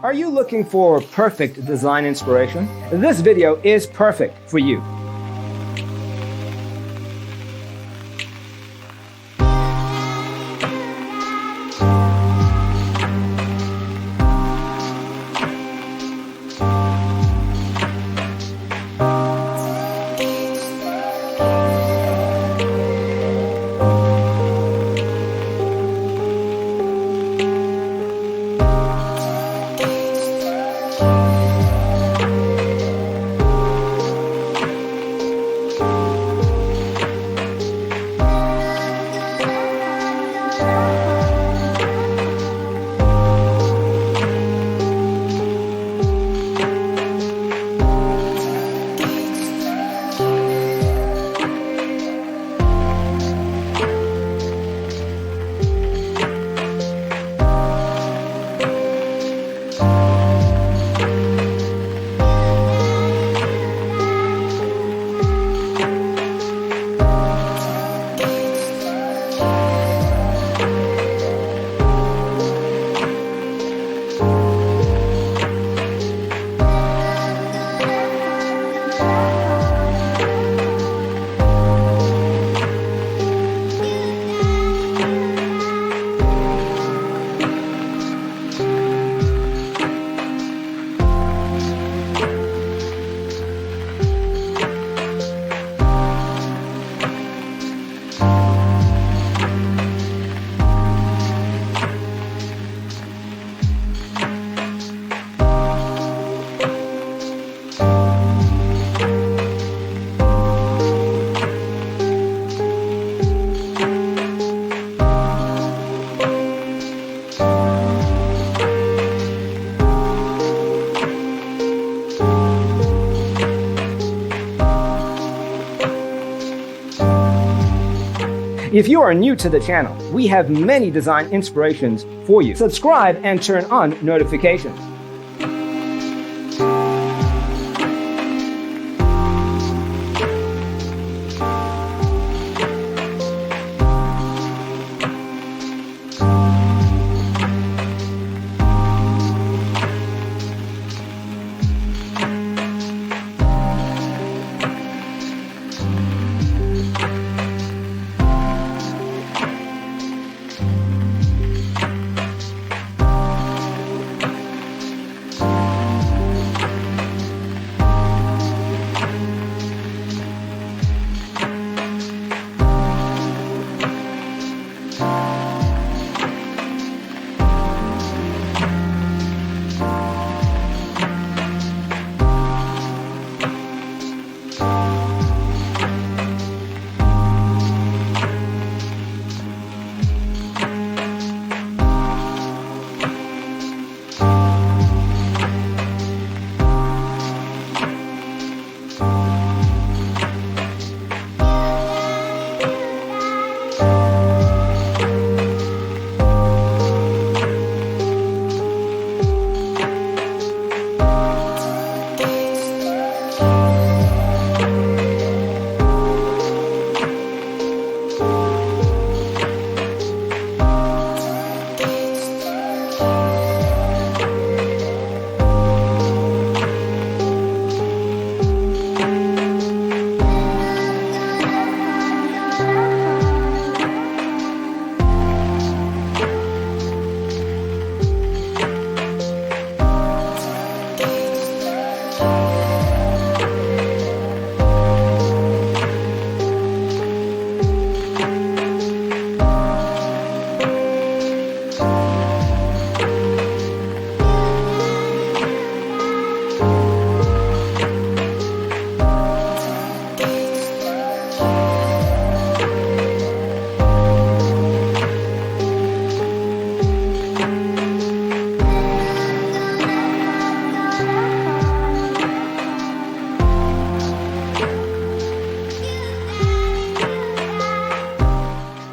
Are you looking for perfect design inspiration? This video is perfect for you. If you are new to the channel, we have many design inspirations for you. Subscribe and turn on notifications.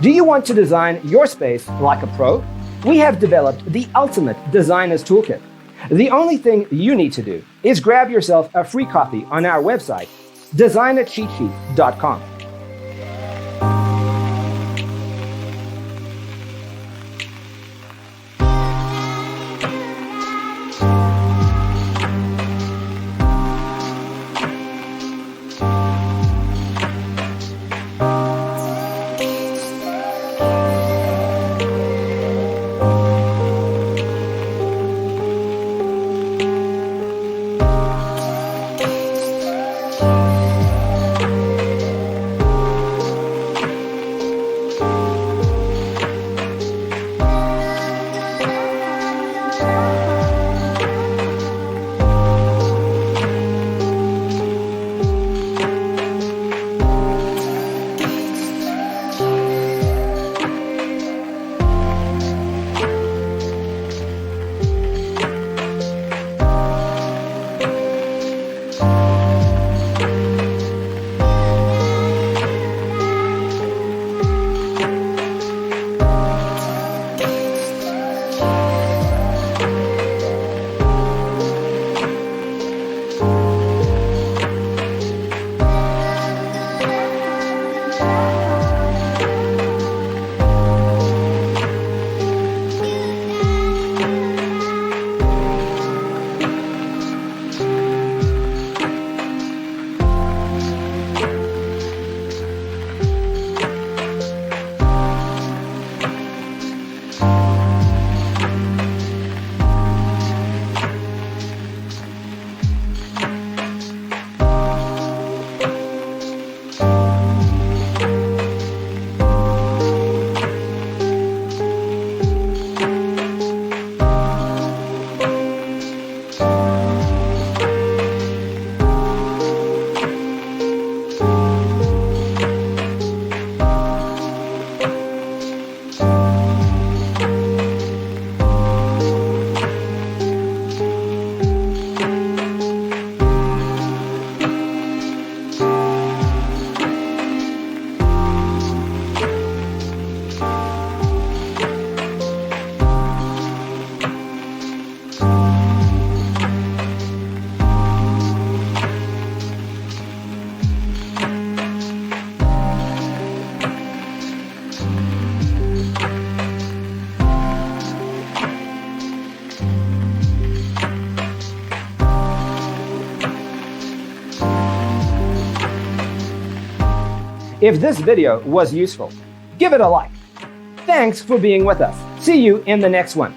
Do you want to design your space like a pro? We have developed the ultimate designer's toolkit. The only thing you need to do is grab yourself a free copy on our website, designercheatsheet.com. If this video was useful, give it a like. Thanks for being with us. See you in the next one.